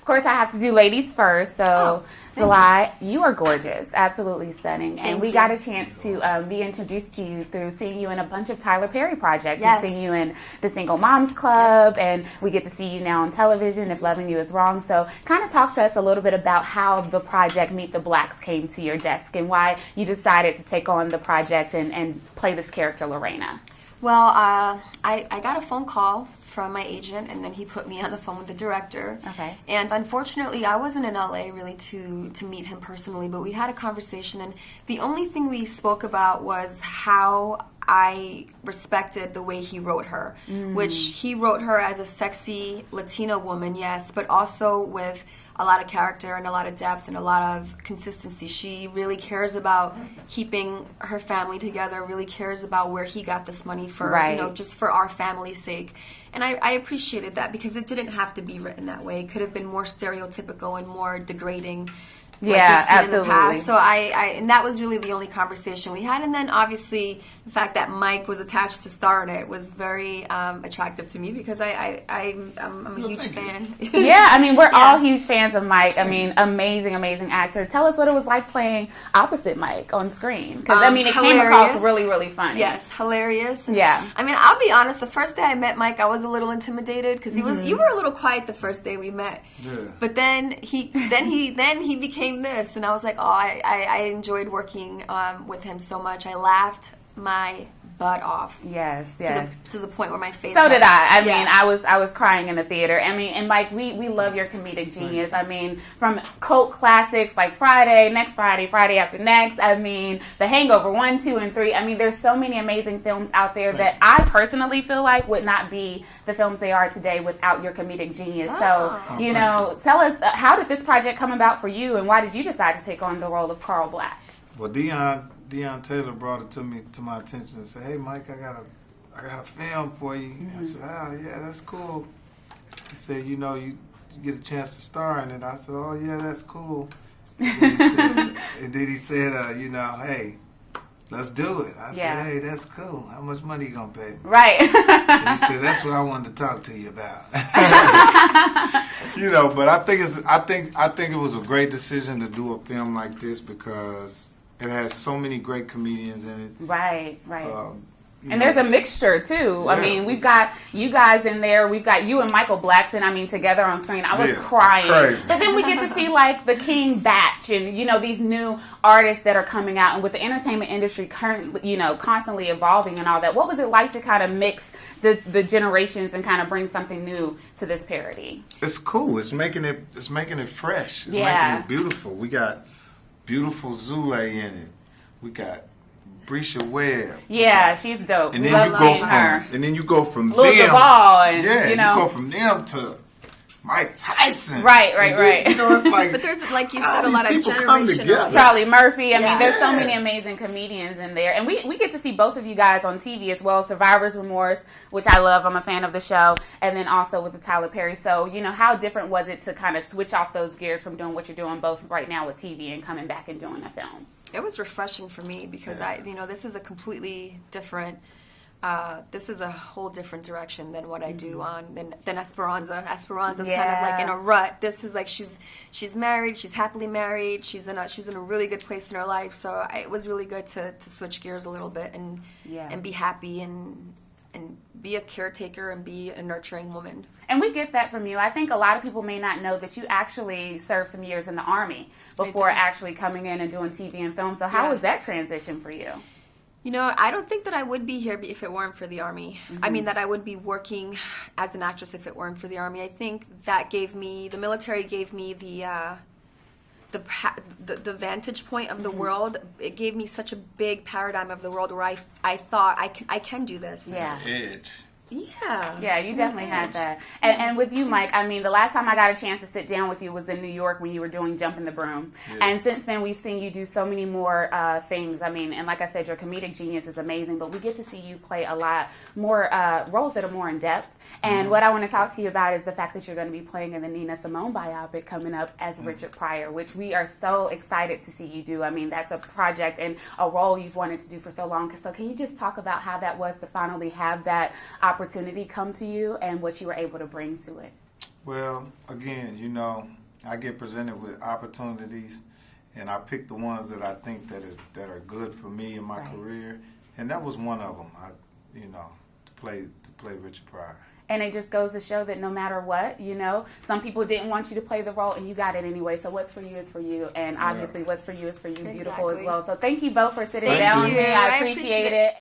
of course, I have to do ladies first. So, Zulay, you are gorgeous, absolutely stunning, and we got a chance to be introduced to you through seeing you in a bunch of Tyler Perry projects. Yes. We've seen you in the Single Moms Club, and we get to see you now on television, If Loving You Is Wrong. So kind of talk to us a little bit about how the project Meet the Blacks came to your desk and why you decided to take on the project and play this character, Lorena. Well, I got a phone call from my agent, and then he put me on the phone with the director. Okay. And unfortunately, I wasn't in LA really to meet him personally, but we had a conversation, and the only thing we spoke about was how I respected the way he wrote her, which he wrote her as a sexy Latina woman, yes, but also with a lot of character and a lot of depth and a lot of consistency. She really cares about keeping her family together, really cares about where he got this money for, just for our family's sake. And I appreciated that because it didn't have to be written that way. It could have been more stereotypical and more degrading. Like we've seen in the past. So and that was really the only conversation we had. And then obviously the fact that Mike was attached to star in it was very attractive to me because I'm a huge fan. Yeah, I mean, we're all huge fans of Mike. I mean, amazing actor. Tell us what it was like playing opposite Mike on screen. Because, I mean, it came across really, really funny. Yes, hilarious. And, yeah. I mean, I'll be honest, the first day I met Mike, I was a little intimidated because you were a little quiet the first day we met. Yeah. But then he became this, and I was like, oh, I enjoyed working with him so much. I laughed my butt off. Yes. To the point where my face. So did I. I mean, I was crying in the theater. I mean, and Mike, we love your comedic genius. I mean, from cult classics like Friday, Next Friday, Friday After Next. I mean, The Hangover 1, 2, and 3. I mean, there's so many amazing films out there that I personally feel like would not be the films they are today without your comedic genius. So, tell us, how did this project come about for you, and why did you decide to take on the role of Carl Black? Well, Deon Taylor brought it to my attention and said, "Hey, Mike, I got a film for you." I said, "Oh, yeah, that's cool." He said, "You get a chance to star in it." I said, "Oh, yeah, that's cool." And then he said, "Hey, let's do it." I said, "Hey, that's cool. How much money you gonna pay me?" Right. And he said, "That's what I wanted to talk to you about." But I think it was a great decision to do a film like this because it has so many great comedians in it. Right. And there's a mixture, too. Yeah. I mean, we've got you guys in there. We've got you and Michael Blackson, together on screen. I was crying. But then we get to see, the King Batch and, these new artists that are coming out. And with the entertainment industry currently, constantly evolving and all that, what was it like to kind of mix the generations and kind of bring something new to this parody? It's cool. It's making it fresh. It's making it beautiful. We got beautiful Zulay in it. We got Brisha Webb. Yeah, she's dope. And then you go from Lil them. Duval and, you go from them to Mike Tyson. Right. It's like, but there's, like you said, a lot of generational. Charlie Murphy. I mean, there's so many amazing comedians in there. And we get to see both of you guys on TV as well. Survivor's Remorse, which I love. I'm a fan of the show. And then also with the Tyler Perry. So, how different was it to kind of switch off those gears from doing what you're doing both right now with TV and coming back and doing a film? It was refreshing for me because this is a completely different. This is a whole different direction than what I do than Esperanza. Esperanza's kind of like in a rut. This is like she's married, she's happily married, she's in a really good place in her life. So it was really good to switch gears a little bit and be happy and be a caretaker and be a nurturing woman. And we get that from you. I think a lot of people may not know that you actually served some years in the Army before actually coming in and doing TV and film. So how was that transition for you? I don't think that I would be here if it weren't for the Army. I mean, that I would be working as an actress if it weren't for the Army. I think that the military gave me the vantage point of the world. It gave me such a big paradigm of the world where I thought I can do this. Yeah. Edge. Yeah, you definitely had that. And with you, Mike, I mean, the last time I got a chance to sit down with you was in New York when you were doing Jumping the Broom. Yeah. And since then, we've seen you do so many more things. I mean, and like I said, your comedic genius is amazing, but we get to see you play a lot more roles that are more in depth. And what I want to talk to you about is the fact that you're going to be playing in the Nina Simone biopic coming up as Richard Pryor, which we are so excited to see you do. I mean, that's a project and a role you've wanted to do for so long. So can you just talk about how that was to finally have that opportunity come to you and what you were able to bring to it? Well, again, you know, I get presented with opportunities, and I pick the ones that I think that are good for me in my career, and that was one of them. To play Richard Pryor. And it just goes to show that no matter what, you know, some people didn't want you to play the role and you got it anyway. So what's for you is for you. And obviously what's for you is for you. Beautiful as well. So thank you both for sitting down with me. I appreciate it.